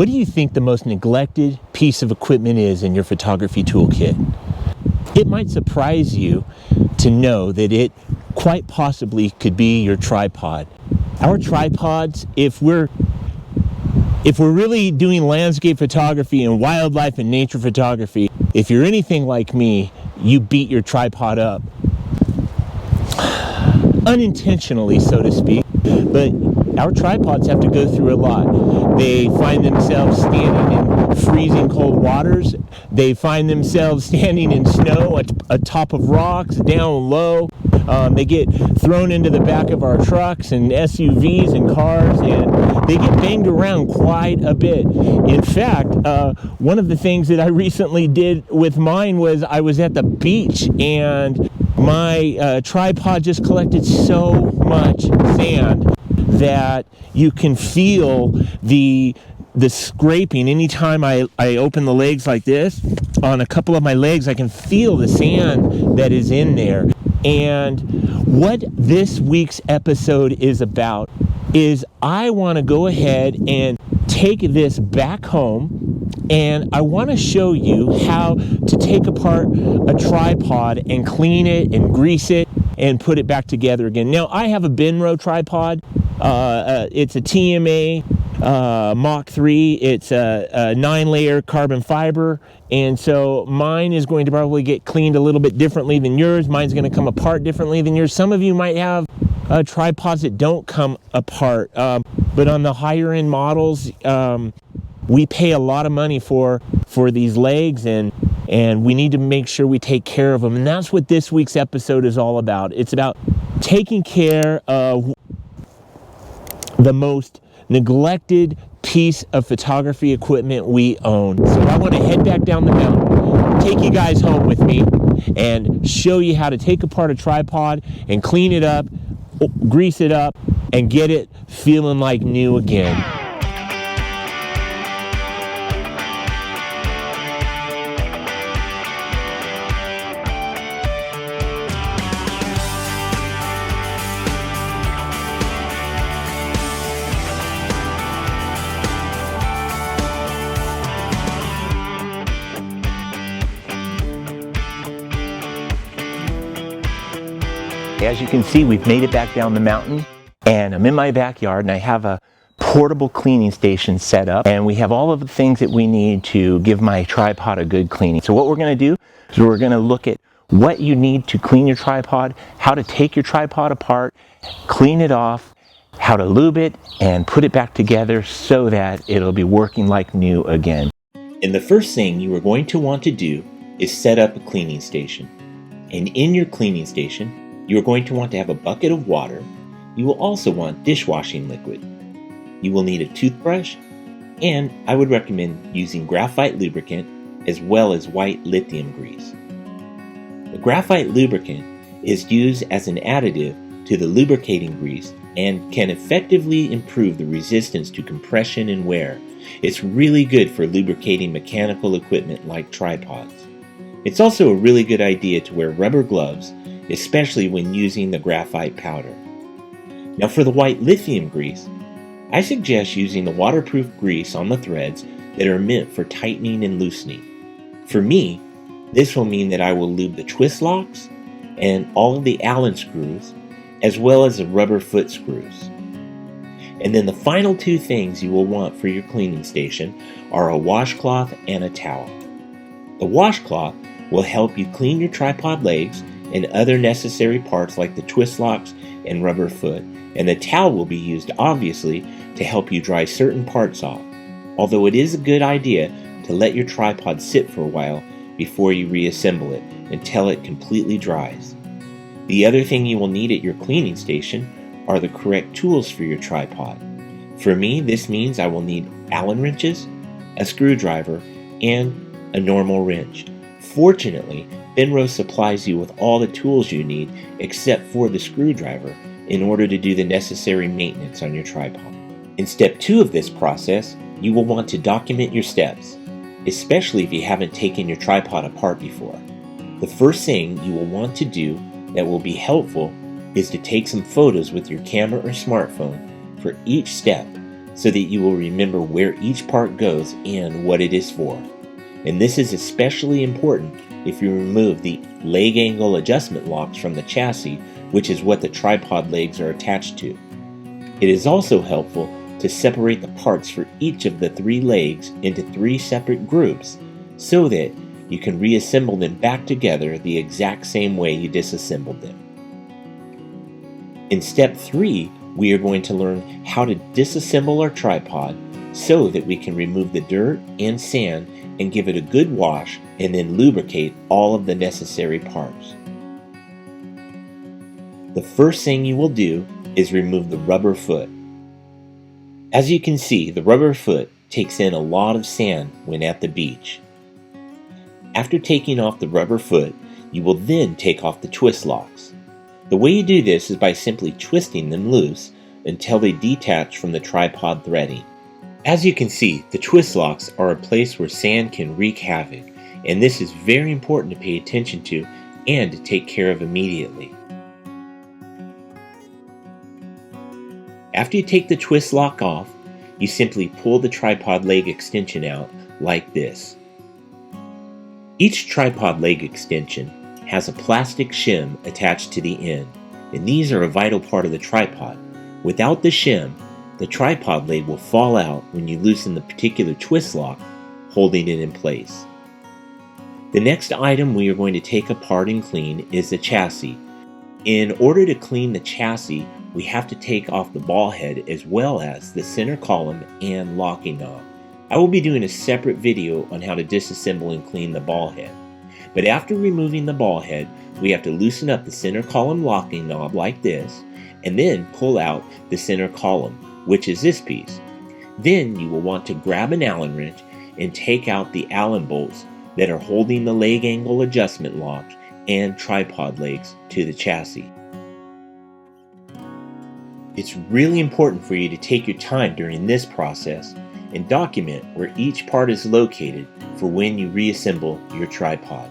What do you think the most neglected piece of equipment is in your photography toolkit? It might surprise you to know that it quite possibly could be your tripod. Our tripods, if we're really doing landscape photography and wildlife and nature photography, if you're anything like me, you beat your tripod up. Unintentionally, so to speak, but our tripods have to go through a lot. They find themselves standing in freezing cold waters. They find themselves standing in snow atop of rocks, down low. They get thrown into the back of our trucks and SUVs and cars, and they get banged around quite a bit. In fact, one of the things that I recently did with mine was I was at the beach, and my tripod just collected so much sand that you can feel the scraping. Anytime I open the legs like this, on a couple of my legs, I can feel the sand that is in there. And what this week's episode is about is I want to go ahead and take this back home, and I want to show you how to take apart a tripod and clean it and grease it and put it back together again. Now, I have a Benro tripod. It's a TMA Mach 3. It's a 9-layer carbon fiber, and so mine is going to probably get cleaned a little bit differently than yours. Mine's going to come apart differently than yours. Some of you might have tripods that don't come apart, but on the higher end models, we pay a lot of money for these legs, and we need to make sure we take care of them. And that's what this week's episode is all about. It's about taking care of the most neglected piece of photography equipment we own. So I want to head back down the mountain, take you guys home with me, and show you how to take apart a tripod and clean it up, grease it up, and get it feeling like new again. As you can see, we've made it back down the mountain, and I'm in my backyard, and I have a portable cleaning station set up, and we have all of the things that we need to give my tripod a good cleaning. So what we're going to do is we're going to look at what you need to clean your tripod, how to take your tripod apart, clean it off, how to lube it, and put it back together so that it'll be working like new again. And the first thing you are going to want to do is set up a cleaning station. And in your cleaning station, you're going to want to have a bucket of water. You will also want dishwashing liquid. You will need a toothbrush, and I would recommend using graphite lubricant as well as white lithium grease. The graphite lubricant is used as an additive to the lubricating grease and can effectively improve the resistance to compression and wear. It's really good for lubricating mechanical equipment like tripods. It's also a really good idea to wear rubber gloves, especially when using the graphite powder. Now for the white lithium grease, I suggest using the waterproof grease on the threads that are meant for tightening and loosening. For me, this will mean that I will lube the twist locks and all of the Allen screws, as well as the rubber foot screws. And then the final two things you will want for your cleaning station are a washcloth and a towel. The washcloth will help you clean your tripod legs and other necessary parts like the twist locks and rubber foot, and the towel will be used obviously to help you dry certain parts off, although it is a good idea to let your tripod sit for a while before you reassemble it until it completely dries. The other thing you will need at your cleaning station are the correct tools for your tripod. For me, this means I will need Allen wrenches, a screwdriver, and a normal wrench. Fortunately, Benro supplies you with all the tools you need except for the screwdriver in order to do the necessary maintenance on your tripod. In step 2 of this process, you will want to document your steps, especially if you haven't taken your tripod apart before. The first thing you will want to do that will be helpful is to take some photos with your camera or smartphone for each step so that you will remember where each part goes and what it is for. And this is especially important if you remove the leg angle adjustment locks from the chassis, which is what the tripod legs are attached to. It is also helpful to separate the parts for each of the 3 legs into 3 separate groups so that you can reassemble them back together the exact same way you disassembled them. In step 3, we are going to learn how to disassemble our tripod so that we can remove the dirt and sand and give it a good wash and then lubricate all of the necessary parts. The first thing you will do is remove the rubber foot. As you can see, the rubber foot takes in a lot of sand when at the beach. After taking off the rubber foot, you will then take off the twist locks. The way you do this is by simply twisting them loose until they detach from the tripod threading. As you can see, the twist locks are a place where sand can wreak havoc, and this is very important to pay attention to and to take care of immediately. After you take the twist lock off, you simply pull the tripod leg extension out like this. Each tripod leg extension has a plastic shim attached to the end, and these are a vital part of the tripod. Without the shim, the tripod leg will fall out when you loosen the particular twist lock, holding it in place. The next item we are going to take apart and clean is the chassis. In order to clean the chassis, we have to take off the ball head as well as the center column and locking knob. I will be doing a separate video on how to disassemble and clean the ball head. But after removing the ball head, we have to loosen up the center column locking knob like this, and then pull out the center column, which is this piece. Then you will want to grab an Allen wrench and take out the Allen bolts that are holding the leg angle adjustment locks and tripod legs to the chassis. It's really important for you to take your time during this process and document where each part is located for when you reassemble your tripod.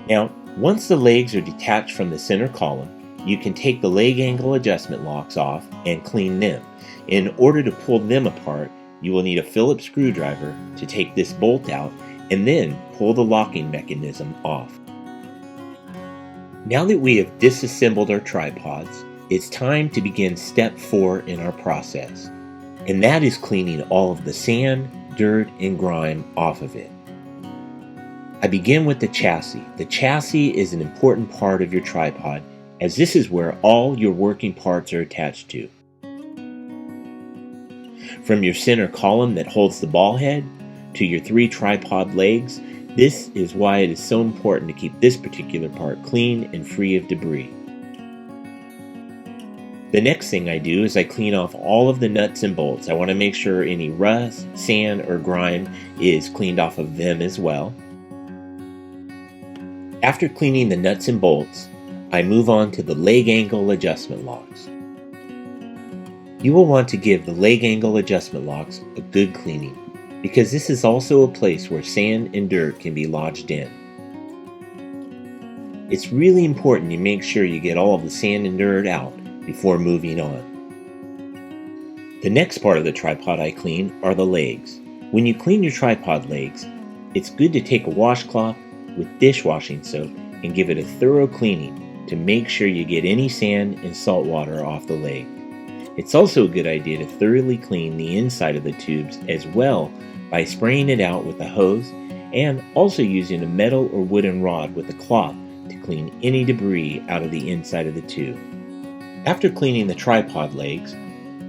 Now, once the legs are detached from the center column, you can take the leg angle adjustment locks off and clean them. In order to pull them apart, you will need a Phillips screwdriver to take this bolt out and then pull the locking mechanism off. Now that we have disassembled our tripods, it's time to begin step 4 in our process, and that is cleaning all of the sand, dirt, and grime off of it. I begin with the chassis. The chassis is an important part of your tripod, as this is where all your working parts are attached to. From your center column that holds the ball head to your 3 tripod legs, this is why it is so important to keep this particular part clean and free of debris. The next thing I do is I clean off all of the nuts and bolts. I want to make sure any rust, sand, or grime is cleaned off of them as well. After cleaning the nuts and bolts, I move on to the leg angle adjustment locks. You will want to give the leg angle adjustment locks a good cleaning, because this is also a place where sand and dirt can be lodged in. It's really important you make sure you get all of the sand and dirt out before moving on. The next part of the tripod I clean are the legs. When you clean your tripod legs, it's good to take a washcloth with dishwashing soap and give it a thorough cleaning to make sure you get any sand and salt water off the leg. It's also a good idea to thoroughly clean the inside of the tubes as well by spraying it out with a hose and also using a metal or wooden rod with a cloth to clean any debris out of the inside of the tube. After cleaning the tripod legs,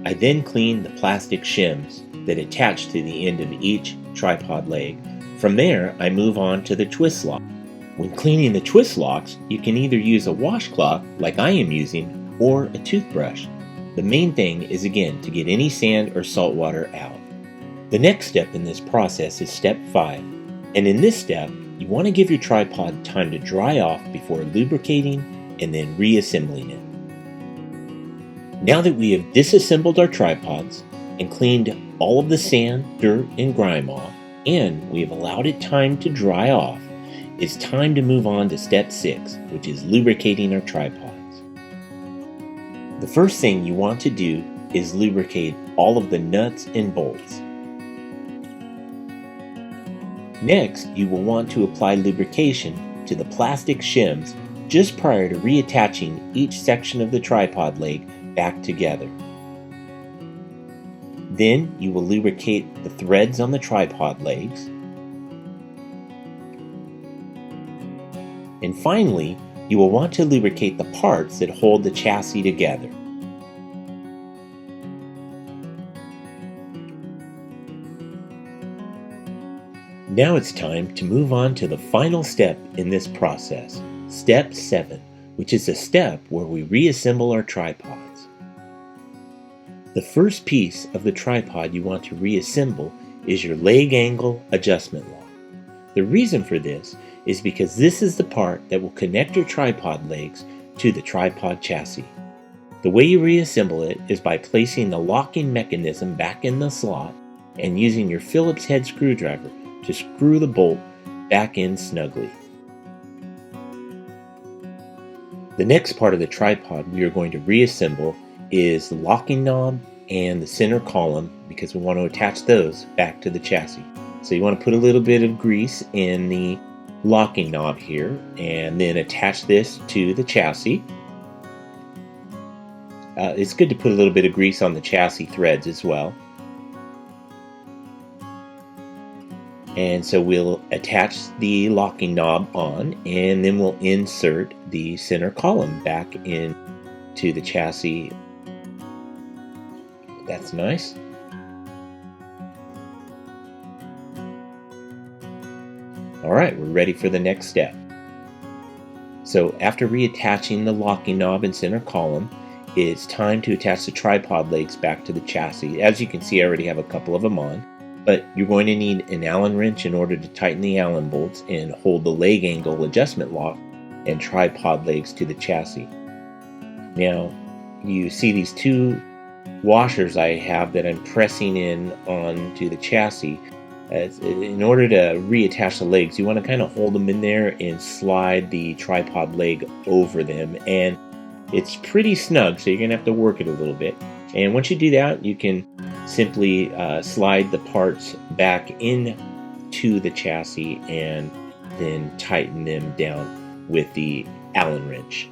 I then clean the plastic shims that attach to the end of each tripod leg. From there, I move on to the twist lock. When cleaning the twist locks, you can either use a washcloth like I am using or a toothbrush. The main thing is again to get any sand or salt water out. The next step in this process is step 5, and in this step, you want to give your tripod time to dry off before lubricating and then reassembling it. Now that we have disassembled our tripods and cleaned all of the sand, dirt, and grime off, and we have allowed it time to dry off, it's time to move on to step 6, which is lubricating our tripods. The The first thing you want to do is lubricate all of the nuts and bolts. Next, you will want to apply lubrication to the plastic shims just prior to reattaching each section of the tripod leg back together. Then you will lubricate the threads on the tripod legs. And finally, you will want to lubricate the parts that hold the chassis together. Now it's time to move on to the final step in this process, Step 7, which is the step where we reassemble our tripods. The first piece of the tripod you want to reassemble is your leg angle adjustment lock. The reason for this is because this is the part that will connect your tripod legs to the tripod chassis. The way you reassemble it is by placing the locking mechanism back in the slot and using your Phillips head screwdriver to screw the bolt back in snugly. The next part of the tripod we are going to reassemble is the locking knob and the center column, because we want to attach those back to the chassis. So you want to put a little bit of grease in the locking knob here and then attach this to the chassis. It's good to put a little bit of grease on the chassis threads as well. And so we'll attach the locking knob on, and then we'll insert the center column back into the chassis. That's nice. Alright, we're ready for the next step. So after reattaching the locking knob and center column, it's time to attach the tripod legs back to the chassis. As you can see, I already have a couple of them on. But you're going to need an Allen wrench in order to tighten the Allen bolts and hold the leg angle adjustment lock and tripod legs to the chassis. Now, you see these two washers I have that I'm pressing in onto the chassis. In order to reattach the legs, you want to kind of hold them in there and slide the tripod leg over them. And it's pretty snug, so you're going to have to work it a little bit. And once you do that, you can simply slide the parts back into the chassis and then tighten them down with the Allen wrench.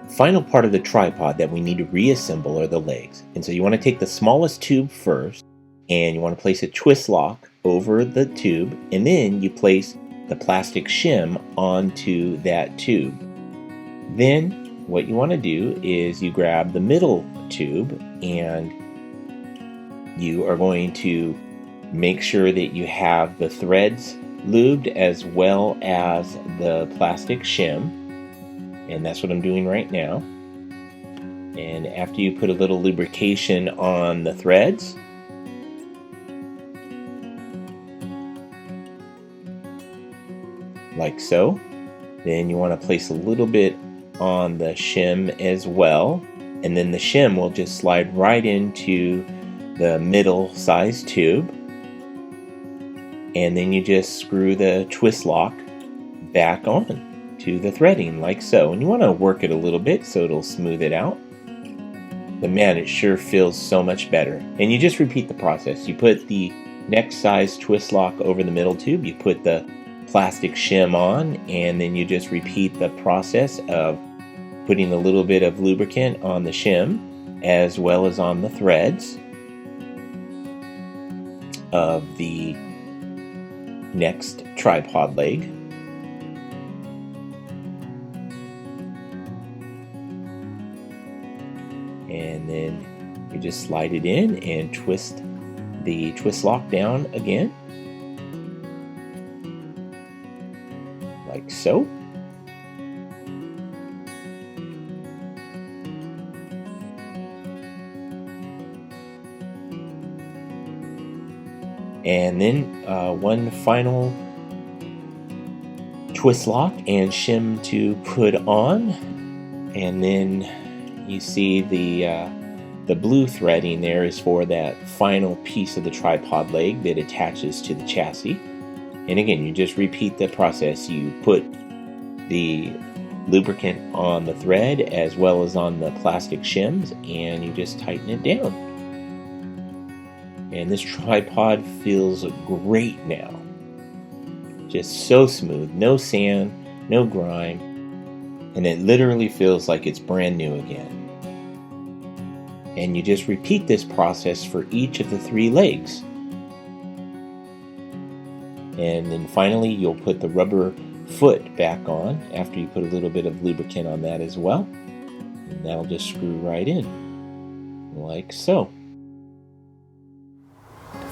Final part of the tripod that we need to reassemble are the legs. And so you want to take the smallest tube first, and you want to place a twist lock over the tube, and then you place the plastic shim onto that tube. Then what you want to do is you grab the middle tube and you are going to make sure that you have the threads lubed as well as the plastic shim, and that's what I'm doing right now. And after you put a little lubrication on the threads, like so. Then you want to place a little bit on the shim as well, and then the shim will just slide right into the middle size tube, and then you just screw the twist lock back on to the threading like so. And you want to work it a little bit so it'll smooth it out. But man, it sure feels so much better. And you just repeat the process. You put the next size twist lock over the middle tube, you put the plastic shim on, and then you just repeat the process of putting a little bit of lubricant on the shim as well as on the threads of the next tripod leg. And then you just slide it in and twist the twist lock down again, like so. And then one final twist lock and shim to put on, and then you see the The blue threading there is for that final piece of the tripod leg that attaches to the chassis. And again, you just repeat the process. You put the lubricant on the thread as well as on the plastic shims, and you just tighten it down. And this tripod feels great now. Just so smooth, no sand, no grime, and it literally feels like it's brand new again. And you just repeat this process for each of the 3 legs. And then finally you'll put the rubber foot back on after you put a little bit of lubricant on that as well. And that'll just screw right in, like so.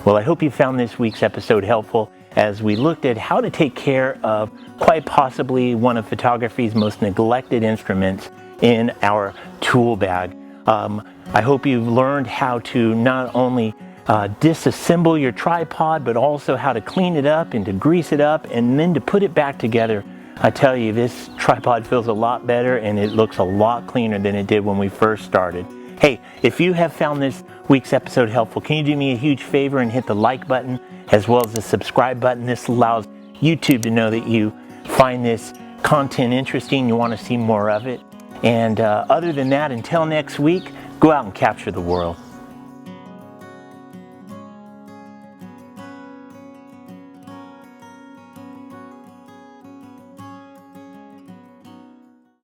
Well, I hope you found this week's episode helpful as we looked at how to take care of quite possibly one of photography's most neglected instruments in our tool bag. I hope you've learned how to not only disassemble your tripod, but also how to clean it up and to grease it up and then to put it back together. I tell you, this tripod feels a lot better and it looks a lot cleaner than it did when we first started. Hey, if you have found this week's episode helpful, can you do me a huge favor and hit the like button as well as the subscribe button? This allows YouTube to know that you find this content interesting, you want to see more of it. And other than that, until next week, go out and capture the world.